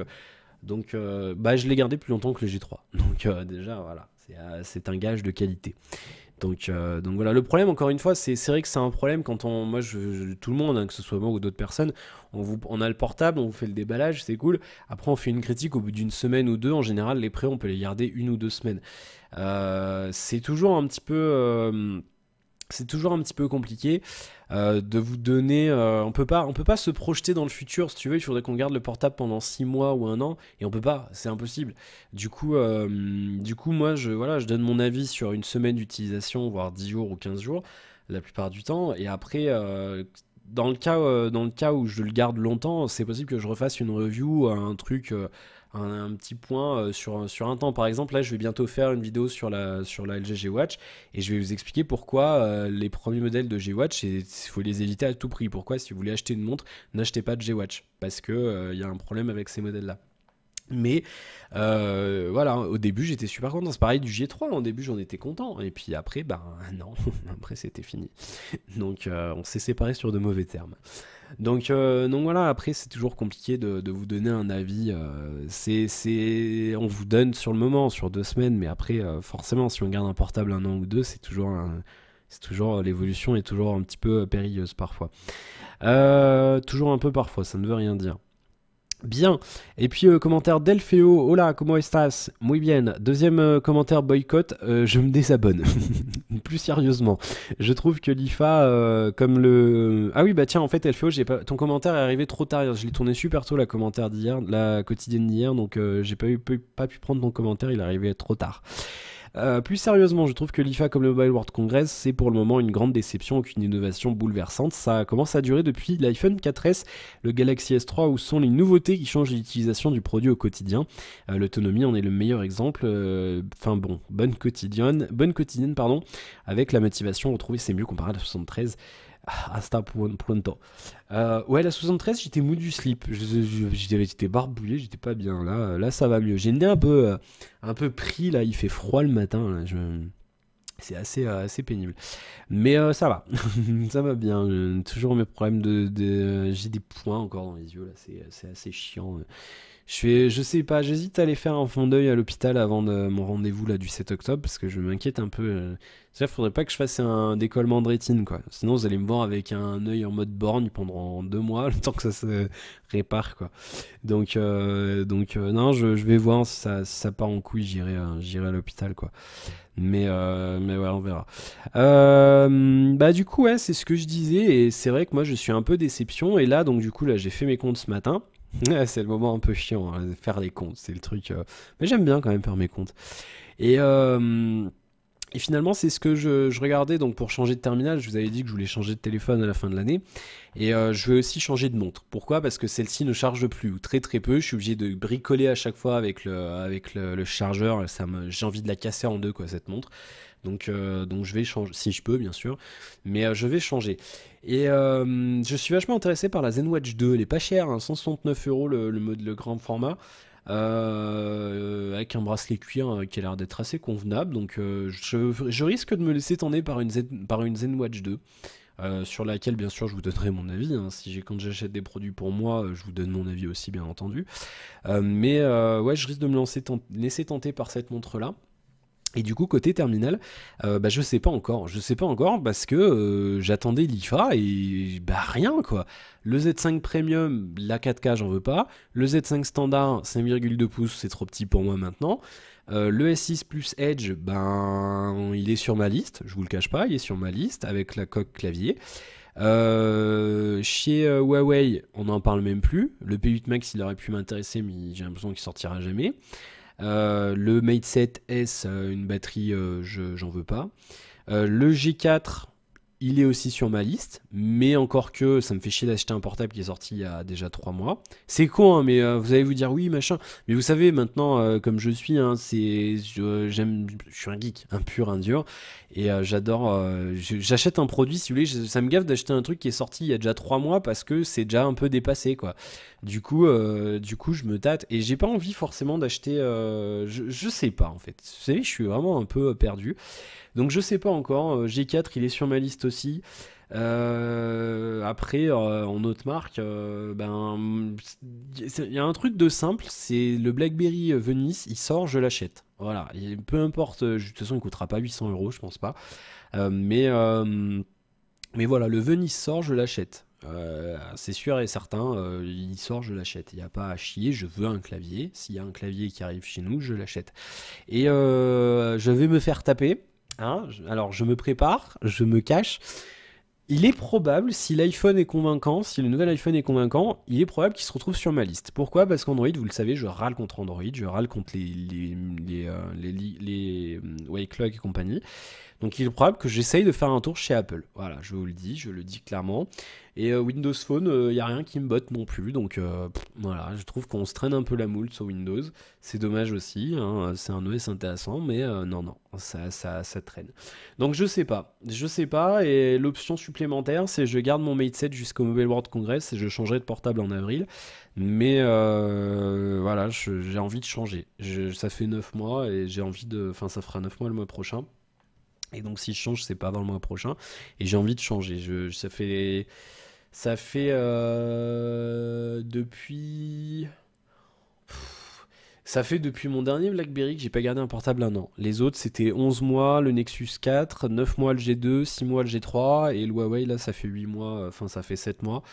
bah je l'ai gardé plus longtemps que le G3. Donc déjà voilà, c'est un gage de qualité. Donc voilà, le problème encore une fois, c'est vrai que c'est un problème quand tout le monde, hein, que ce soit moi ou d'autres personnes, on a le portable, on vous fait le déballage, c'est cool. Après on fait une critique au bout d'une semaine ou deux. En général, les prêts on peut les garder 1 ou 2 semaines. C'est toujours un petit peu c'est toujours un petit peu compliqué de vous donner. On peut pas se projeter dans le futur. Si tu veux, il faudrait qu'on garde le portable pendant 6 mois ou un an, et on peut pas. C'est impossible. Du coup, moi, voilà, je donne mon avis sur une semaine d'utilisation, voire 10 jours ou 15 jours, la plupart du temps. Et après, dans le cas où je le garde longtemps, c'est possible que je refasse une review, un truc un petit point sur un temps. Par exemple, là, je vais bientôt faire une vidéo sur la LG G-Watch et je vais vous expliquer pourquoi les premiers modèles de G-Watch, il faut les éviter à tout prix. Pourquoi, si vous voulez acheter une montre, n'achetez pas de G-Watch parce que y a un problème avec ces modèles-là. Mais voilà, au début j'étais super content. C'est pareil du G3, au début j'en étais content. Et puis après, ben non, après c'était fini. Donc on s'est séparés sur de mauvais termes. Donc voilà, après c'est toujours compliqué de vous donner un avis. On vous donne sur le moment, sur 2 semaines, mais après forcément si on garde un portable 1 an ou 2, c'est toujours l'évolution est toujours un petit peu périlleuse parfois. Toujours un peu parfois, ça ne veut rien dire. Bien. Et puis commentaire d'Elfeo. Hola, ¿cómo estás? Muy bien. Deuxième commentaire boycott. Je me désabonne. Plus sérieusement, je trouve que l'IFA, comme le. Ah oui, bah tiens, en fait, Elfeo, ton commentaire est arrivé trop tard. Je l'ai tourné super tôt la commentaire d'hier, la quotidienne d'hier, donc j'ai pas pu prendre ton commentaire. Il est arrivé trop tard. Plus sérieusement, je trouve que l'IFA comme le Mobile World Congress, c'est pour le moment une grande déception, aucune innovation bouleversante. Ça commence à durer depuis l'iPhone 4S, le Galaxy S3, où sont les nouveautés qui changent l'utilisation du produit au quotidien. L'autonomie en est le meilleur exemple. Enfin bon, bonne quotidienne, pardon, avec la motivation retrouvée, c'est mieux comparé à la 73. Hasta pronto. Ouais, la 73, j'étais mou du slip. J'étais barbouillé, j'étais pas bien. Là, ça va mieux. J'ai le nez un peu pris, là. Il fait froid le matin. Là. C'est assez pénible. Mais ça va. Ça va bien. Toujours mes problèmes j'ai des points encore dans les yeux, là. C'est assez chiant. Je sais pas, j'hésite à aller faire un fond d'œil à l'hôpital avant mon rendez-vous là du 7 octobre parce que je m'inquiète un peu. Il faudrait pas que je fasse un décollement de rétine quoi. Sinon vous allez me voir avec un œil en mode borgne pendant 2 mois le temps que ça se répare quoi. Donc non, je vais voir si ça part en couille, j'irai à l'hôpital quoi. Mais ouais, on verra. Bah du coup ouais, c'est ce que je disais et c'est vrai que moi je suis un peu déception et là donc du coup là j'ai fait mes comptes ce matin. Ouais, c'est le moment un peu chiant, hein, faire les comptes, c'est le truc. Mais j'aime bien quand même faire mes comptes. Et, euh, et finalement, c'est ce que je regardais donc pour changer de terminal. Je vous avais dit que je voulais changer de téléphone à la fin de l'année. Et je vais aussi changer de montre. Pourquoi? Parce que celle-ci ne charge plus, ou très très peu. Je suis obligé de bricoler à chaque fois avec le chargeur. J'ai envie de la casser en deux, quoi, cette montre. Donc je vais changer, si je peux bien sûr, mais je vais changer. Et je suis vachement intéressé par la ZenWatch 2, elle est pas chère, hein, 169 € le grand format, avec un bracelet cuir qui a l'air d'être assez convenable, donc je risque de me laisser tenter par une ZenWatch 2. Sur laquelle bien sûr je vous donnerai mon avis, hein. Quand j'achète des produits pour moi, je vous donne mon avis aussi bien entendu. Mais ouais, je risque de me laisser tenter par cette montre là. Et du coup, côté terminal, bah, je sais pas encore parce que j'attendais l'IFA et bah rien quoi. Le Z5 Premium, la 4K, j'en veux pas. Le Z5 standard, 5,2 pouces, c'est trop petit pour moi maintenant. Le S6 Plus Edge, ben il est sur ma liste, je vous le cache pas, il est sur ma liste avec la coque clavier. Chez Huawei, on n'en parle même plus. Le P8 Max, il aurait pu m'intéresser, mais j'ai l'impression qu'il sortira jamais. Le Mate 7S, une batterie, j'en veux pas. Le G4, il est aussi sur ma liste, mais encore que ça me fait chier d'acheter un portable qui est sorti il y a déjà 3 mois. C'est con, hein, mais vous allez vous dire oui, machin. Mais vous savez, maintenant, comme je suis, hein, je suis un geek, un pur, un dur. Et j'adore. J'achète un produit, si vous voulez, ça me gaffe d'acheter un truc qui est sorti il y a déjà 3 mois parce que c'est déjà un peu dépassé, quoi. Du coup, je me tâte et j'ai pas envie forcément d'acheter. Je sais pas en fait. Vous savez, je suis vraiment un peu perdu. Donc je sais pas encore. G4, il est sur ma liste aussi. Après, en autre marque, ben, il y a un truc de simple, c'est le BlackBerry Venice, il sort, je l'achète. Voilà, et peu importe, de toute façon, il coûtera pas 800 €, je pense pas. Mais voilà, le Venice sort, je l'achète. C'est sûr et certain, il sort, je l'achète. Il n'y a pas à chier, je veux un clavier. S'il y a un clavier qui arrive chez nous, je l'achète. Et je vais me faire taper. Hein. Alors, je me prépare, je me cache. Il est probable, si l'iPhone est convaincant, si le nouvel iPhone est convaincant, il est probable qu'il se retrouve sur ma liste. Pourquoi? Parce qu'Android, vous le savez, je râle contre Android, je râle contre les Wake Lock et compagnie. Donc il est probable que j'essaye de faire un tour chez Apple. Voilà, je vous le dis, je le dis clairement. Et Windows Phone, il n'y a rien qui me botte non plus. Donc voilà, je trouve qu'on se traîne un peu la moule sur Windows. C'est dommage aussi, hein, c'est un OS intéressant, mais non, ça traîne. Donc je sais pas. Et l'option supplémentaire, c'est je garde mon Mate 7 jusqu'au Mobile World Congress et je changerai de portable en avril. Mais voilà, j'ai envie de changer. Ça fait 9 mois et j'ai envie de... Enfin, ça fera 9 mois le mois prochain. Et donc si je change, c'est pas avant le mois prochain. Et j'ai envie de changer. Depuis... Ça fait depuis mon dernier BlackBerry que j'ai pas gardé un portable un an. Les autres, c'était 11 mois le Nexus 4, 9 mois le G2, 6 mois le G3, et le Huawei, là, ça fait 8 mois, enfin, ça fait 7 mois.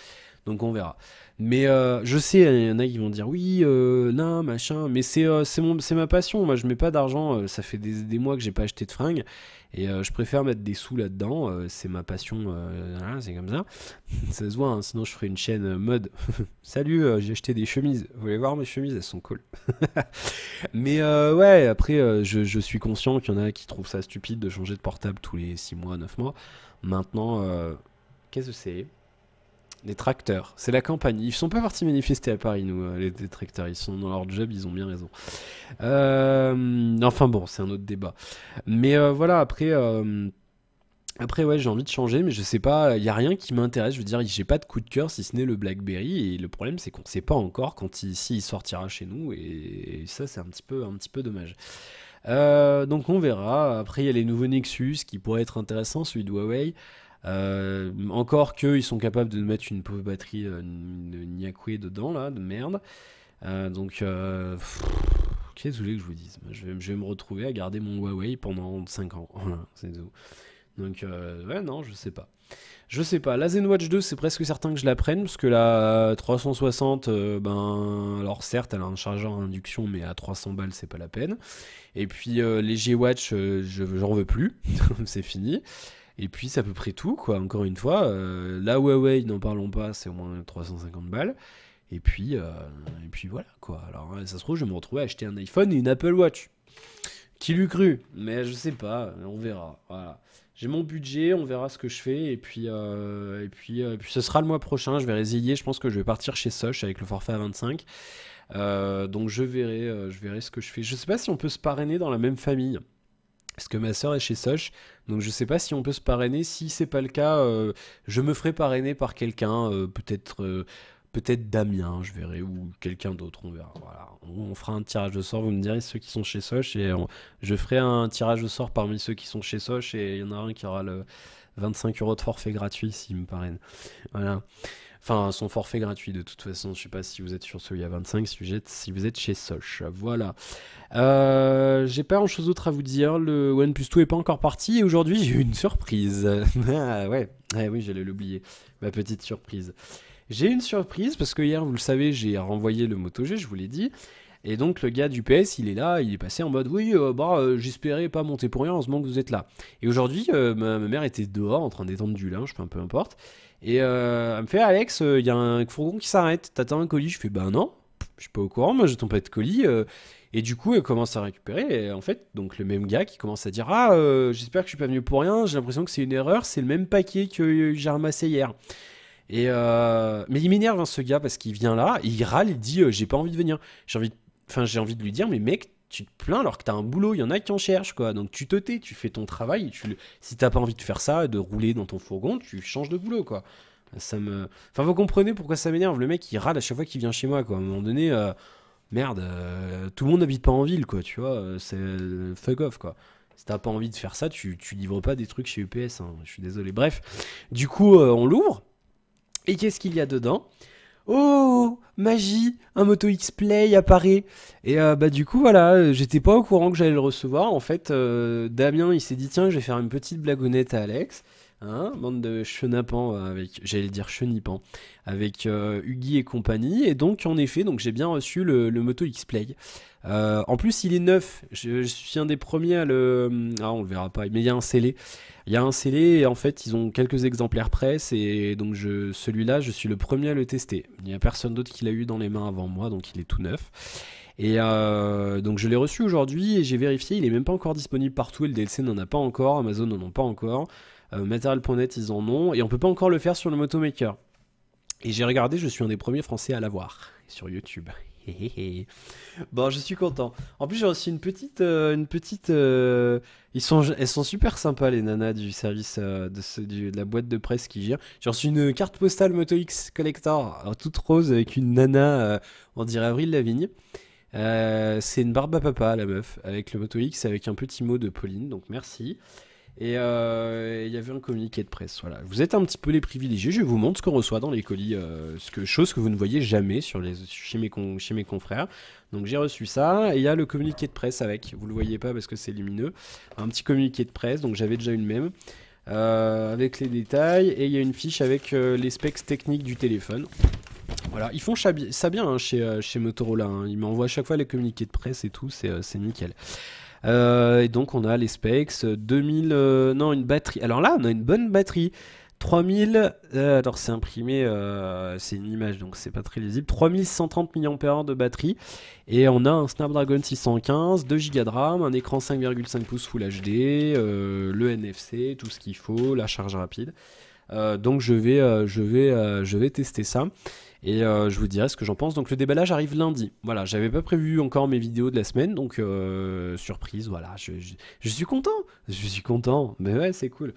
Donc on verra. Mais je sais, il y en a qui vont dire oui, non, machin, mais c'est ma passion. Moi, je mets pas d'argent, ça fait des mois que j'ai pas acheté de fringues, et je préfère mettre des sous là-dedans. C'est ma passion, voilà, c'est comme ça. Ça se voit, hein, sinon je ferai une chaîne mode. Salut, j'ai acheté des chemises. Vous voulez voir mes chemises, elles sont cool. Mais ouais, après, je suis conscient qu'il y en a qui trouvent ça stupide de changer de portable tous les 6 mois, 9 mois. Maintenant, qu'est-ce que c'est? Les tracteurs, c'est la campagne. Ils sont pas partis manifester à Paris, nous, les détracteurs. Ils sont dans leur job, ils ont bien raison. Enfin bon, c'est un autre débat. Mais voilà, après ouais, j'ai envie de changer, mais je sais pas, il y a rien qui m'intéresse. Je veux dire, j'ai pas de coup de cœur si ce n'est le BlackBerry. Et le problème, c'est qu'on sait pas encore si il sortira chez nous. Et ça, c'est un petit peu dommage. Donc on verra. Après, il y a les nouveaux Nexus qui pourraient être intéressants, celui de Huawei. Encore qu'ils sont capables de mettre une pauvre batterie, une Nyakwe dedans, là, de merde. Qu'est-ce que vous voulez que je vous dise? Je vais me retrouver à garder mon Huawei pendant 5 ans. Voilà, c'est tout. Donc, ouais, non, je sais pas. Je sais pas. La ZenWatch 2, c'est presque certain que je la prenne, parce que la 360, ben, alors certes, elle a un chargeur à induction, mais à 300 balles, c'est pas la peine. Et puis, les G-Watch, j'en veux plus. C'est fini. Et puis c'est à peu près tout, quoi. Encore une fois, la Huawei, n'en parlons pas, c'est au moins 350 balles. Et puis voilà, quoi. Alors ça se trouve, je vais me retrouver à acheter un iPhone et une Apple Watch. Qui l'eût cru? Mais je sais pas, on verra. Voilà. J'ai mon budget, on verra ce que je fais. Et puis ce sera le mois prochain, je vais résilier. Je pense que je vais partir chez Soch avec le forfait à 25. Donc je verrai ce que je fais. Je sais pas si on peut se parrainer dans la même famille. Parce que ma sœur est chez Soch, donc je sais pas si on peut se parrainer. Si c'est pas le cas, je me ferai parrainer par quelqu'un, peut-être Damien, je verrai, ou quelqu'un d'autre, on verra. Voilà. On fera un tirage de sort, vous me direz ceux qui sont chez Soch, et je ferai un tirage de sort parmi ceux qui sont chez Soch, et il y en a un qui aura le 25 € de forfait gratuit s'il me parraine. Voilà. Enfin, son forfait gratuit de toute façon. Je sais pas si vous êtes sur celui à 25, si vous êtes chez Soch. Voilà. J'ai pas grand chose d'autre à vous dire. Le OnePlus 2 est pas encore parti et aujourd'hui j'ai eu une surprise. Ah ouais, oui, j'allais l'oublier. Ma petite surprise. J'ai une surprise parce que hier, vous le savez, j'ai renvoyé le Moto G, je vous l'ai dit. Et donc le gars du PS, il est là, il est passé en mode oui, j'espérais pas monter pour rien, heureusement que vous êtes là. Et aujourd'hui, ma mère était dehors en train d'étendre du linge, enfin peu importe. Et elle me fait Alex, il y a un fourgon qui s'arrête, t'attends un colis? Je fais bah non, je suis pas au courant, moi j'attends pas de colis. Et du coup, elle commence à récupérer. Et en fait, donc le même gars qui commence à dire ah, j'espère que je suis pas venu pour rien, j'ai l'impression que c'est une erreur, c'est le même paquet que j'ai ramassé hier. Mais il m'énerve hein, ce gars parce qu'il vient là, il râle, il dit j'ai pas envie de venir. J'ai envie de lui dire mais mec, tu te plains alors que t'as un boulot, il y en a qui en cherchent quoi. Donc tu te tais, tu fais ton travail. Si t'as pas envie de faire ça, de rouler dans ton fourgon, tu changes de boulot quoi. Enfin vous comprenez pourquoi ça m'énerve. Le mec il râle à chaque fois qu'il vient chez moi quoi. À un moment donné, merde, tout le monde n'habite pas en ville quoi, tu vois. C'est fuck off quoi. Si t'as pas envie de faire ça, tu livres pas des trucs chez UPS. Hein. Je suis désolé. Bref, du coup on l'ouvre. Et qu'est-ce qu'il y a dedans? Oh, magie, un Moto X-Play apparaît. Et du coup, voilà, j'étais pas au courant que j'allais le recevoir. En fait, Damien, il s'est dit, tiens, je vais faire une petite blagounette à Alex. Hein, bande de chenapans j'allais dire chenipans, avec Huggy et compagnie. Et donc, en effet, j'ai bien reçu le Moto X-Play. En plus, il est neuf. Je suis un des premiers à le... Ah, on le verra pas, mais il y a un scellé. Il y a un scellé et en fait, ils ont quelques exemplaires presse et donc celui-là, je suis le premier à le tester. Il n'y a personne d'autre qui l'a eu dans les mains avant moi, donc il est tout neuf. Et donc je l'ai reçu aujourd'hui et j'ai vérifié, il est même pas encore disponible partout, et le DLC n'en a pas encore, Amazon n'en a pas encore, Material.net ils en ont, et on peut pas encore le faire sur le Motomaker. Et j'ai regardé, je suis un des premiers Français à l'avoir sur YouTube. Bon, je suis content. En plus, j'ai reçu elles sont super sympas les nanas du service de la boîte de presse qui gère. J'ai reçu une carte postale Moto X Collector, toute rose avec une nana, on dirait Avril Lavigne. C'est une barbe à papa la meuf avec le Moto X avec un petit mot de Pauline, donc merci. Et il y avait un communiqué de presse. Voilà. Vous êtes un petit peu les privilégiés. Je vous montre ce qu'on reçoit dans les colis, chose que vous ne voyez jamais chez mes confrères. Donc j'ai reçu ça. Et il y a le communiqué de presse avec. Vous le voyez pas parce que c'est lumineux. Un petit communiqué de presse. Donc j'avais déjà une même. Avec les détails. Et il y a une fiche avec les specs techniques du téléphone. Voilà, ils font ça bien hein, chez Motorola. Hein. Ils m'envoient à chaque fois les communiqués de presse et tout. C'est nickel. Et donc on a les specs 2000 non une batterie, alors là on a une bonne batterie 3000 alors c'est imprimé c'est une image donc c'est pas très lisible, 3130 mAh de batterie, et on a un Snapdragon 615, 2 Go de RAM, un écran 5,5 pouces Full HD, le NFC, tout ce qu'il faut, la charge rapide. Donc je vais tester ça. Et je vous dirai ce que j'en pense. Donc le déballage arrive lundi. Voilà, j'avais pas prévu encore mes vidéos de la semaine, donc surprise, voilà. Je suis content. Je suis content. Mais ouais, c'est cool.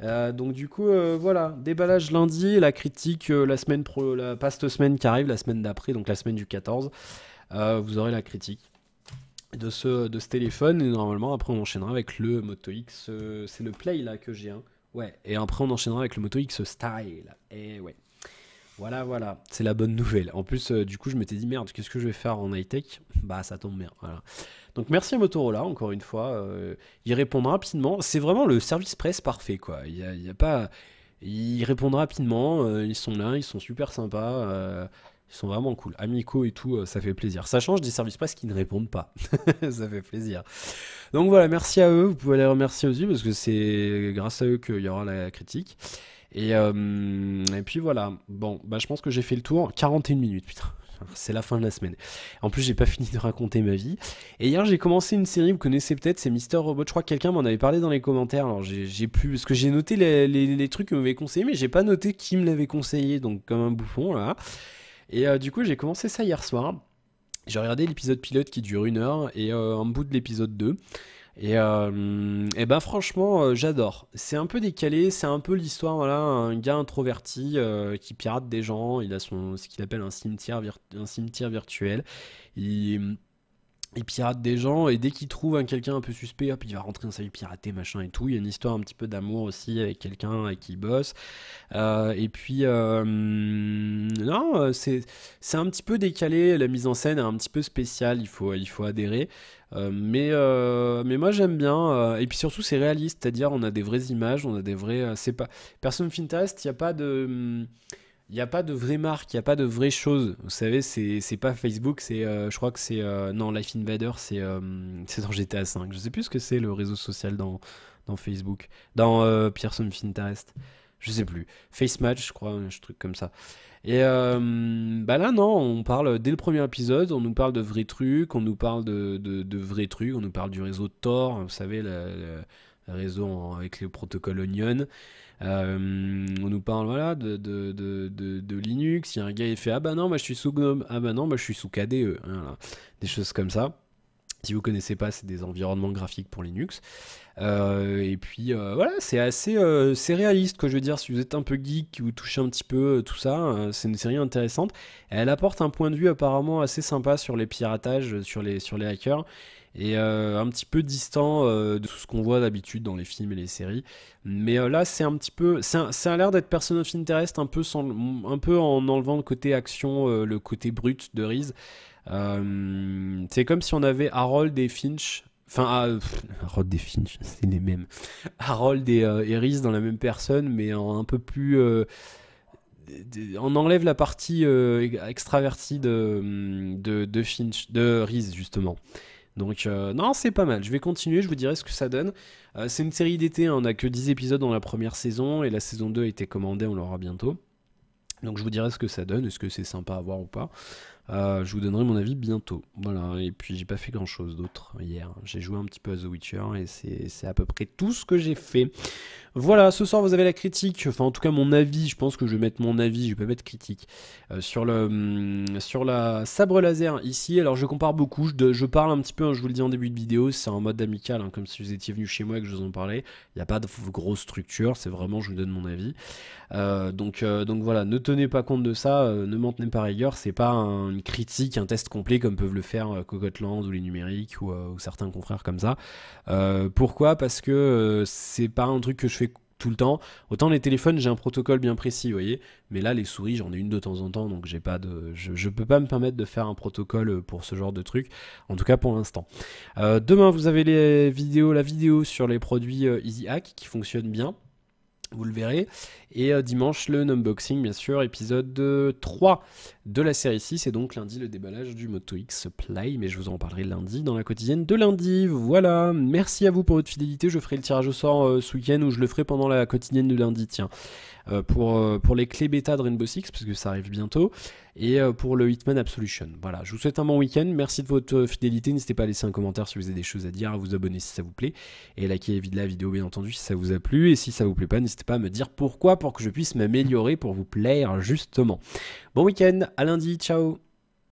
Donc du coup, voilà, déballage lundi, la critique la semaine pas cette semaine qui arrive, la semaine d'après, donc la semaine du 14. Vous aurez la critique de ce téléphone, et normalement après on enchaînera avec le Moto X. C'est le Play là que j'ai. Hein. Ouais, et après on enchaînera avec le Moto X Style. Et ouais. Voilà, c'est la bonne nouvelle. En plus, du coup, je m'étais dit, merde, qu'est-ce que je vais faire en high-tech? Bah, ça tombe bien, voilà. Donc, merci à Motorola, encore une fois. Ils répondent rapidement. C'est vraiment le service presse parfait, quoi. Il y a pas... Ils répondent rapidement, ils sont là, ils sont super sympas. Ils sont vraiment cool, amicaux et tout, ça fait plaisir. Ça change des services presse qui ne répondent pas. Ça fait plaisir. Donc voilà, merci à eux. Vous pouvez les remercier aussi, parce que c'est grâce à eux qu'il y aura la critique. Et puis voilà, bon, bah je pense que j'ai fait le tour. 41 minutes, putain, c'est la fin de la semaine. En plus, j'ai pas fini de raconter ma vie. Et hier, j'ai commencé une série, vous connaissez peut-être, c'est Mister Robot. Je crois que quelqu'un m'en avait parlé dans les commentaires. Alors, j'ai plus, parce que j'ai noté les trucs que m'avaient conseillé, mais j'ai pas noté qui me l'avait conseillé, donc comme un bouffon, là. Et du coup, j'ai commencé ça hier soir. J'ai regardé l'épisode pilote qui dure 1 heure et un bout de l'épisode 2. Et ben franchement, j'adore. C'est un peu décalé, c'est un peu l'histoire, voilà, un gars introverti qui pirate des gens. Il a ce qu'il appelle un cimetière virtuel. Il, il pirate des gens, et dès qu'il trouve quelqu'un un peu suspect, hop, il va rentrer dans sa vie pirater, machin et tout. Il y a une histoire un petit peu d'amour aussi avec quelqu'un avec qui il bosse. Et puis, non, c'est un petit peu décalé. La mise en scène est un petit peu spéciale, il faut adhérer. Mais moi j'aime bien. Et puis surtout, c'est réaliste, c'est-à-dire on a des vraies images, on a des vrais. C'est pas. Person of Interest, il n'y a pas de. Il n'y a pas de vraie marque, il n'y a pas de vraies choses. Vous savez, c'est pas Facebook, je crois que c'est... non, Life Invader, c'est dans GTA V. Je sais plus ce que c'est le réseau social dans Facebook. Dans Person of Interest. Je sais plus. Face Match, je crois, un truc comme ça. Et bah là, non, on parle, dès le premier épisode, on nous parle de vrais trucs, on nous parle de vrais trucs, on nous parle du réseau Tor, vous savez, le réseau avec le protocole Onion. On nous parle voilà de Linux. Il y a un gars qui fait ah bah non moi je suis sous GNOME, ah bah non moi je suis sous KDE, voilà. Des choses comme ça. Si vous connaissez pas, c'est des environnements graphiques pour Linux. Et puis voilà, c'est assez c'est réaliste, quoi. Je veux dire, si vous êtes un peu geek, qui vous touchez un petit peu tout ça, c'est une série intéressante. Elle apporte un point de vue apparemment assez sympa sur les piratages, sur les hackers, et un petit peu distant de tout ce qu'on voit d'habitude dans les films et les séries. Mais là, c'est un petit peu, ça a l'air d'être Person of Interest un peu en enlevant le côté action, le côté brut de Reese. C'est comme si on avait Harold et Finch. Enfin, Harold et Finch, c'est les mêmes. Harold et Reese dans la même personne, mais un peu plus. On enlève la partie extravertie de Finch, de Reese justement. Donc non, c'est pas mal. Je vais continuer, je vous dirai ce que ça donne. C'est une série d'été, hein, on n'a que 10 épisodes dans la première saison, et la saison 2 a été commandée, on l'aura bientôt. Donc je vous dirai ce que ça donne, est-ce que c'est sympa à voir ou pas. Je vous donnerai mon avis bientôt. Voilà, et puis j'ai pas fait grand chose d'autre hier. J'ai joué un petit peu à The Witcher et c'est à peu près tout ce que j'ai fait. Voilà, ce soir vous avez la critique, enfin en tout cas mon avis, je pense que je vais mettre mon avis, je vais pas mettre critique, sur la sabre laser ici. Alors je compare beaucoup, je parle un petit peu, hein, je vous le dis en début de vidéo, c'est en mode amical, hein, comme si vous étiez venu chez moi et que je vous en parlais. Il n'y a pas de grosse structure, c'est vraiment je vous donne mon avis. Donc voilà, ne tenez pas compte de ça, ne m'en tenez pas rigueur, c'est pas une critique, un test complet comme peuvent le faire Cogotland ou les numériques ou certains confrères comme ça. Pourquoi? Parce que c'est pas un truc que je fais tout le temps. Autant les téléphones, j'ai un protocole bien précis, vous voyez, mais là les souris, j'en ai une de temps en temps, donc j'ai pas de, je peux pas me permettre de faire un protocole pour ce genre de truc, en tout cas pour l'instant. Demain, vous avez la vidéo sur les produits Easy Hack qui fonctionnent bien. Vous le verrez. Et dimanche, le unboxing, bien sûr, épisode 3 de la série 6. Et donc lundi, le déballage du Moto X Play. Mais je vous en parlerai lundi dans la quotidienne de lundi. Voilà. Merci à vous pour votre fidélité. Je ferai le tirage au sort ce week-end ou je le ferai pendant la quotidienne de lundi. Tiens. Pour les clés bêta de Rainbow Six, parce que ça arrive bientôt, et pour le Hitman Absolution. Voilà, je vous souhaite un bon week-end, merci de votre fidélité, n'hésitez pas à laisser un commentaire si vous avez des choses à dire, à vous abonner si ça vous plaît, et à liker la vidéo bien entendu si ça vous a plu, et si ça vous plaît pas, n'hésitez pas à me dire pourquoi, pour que je puisse m'améliorer pour vous plaire justement. Bon week-end, à lundi, ciao.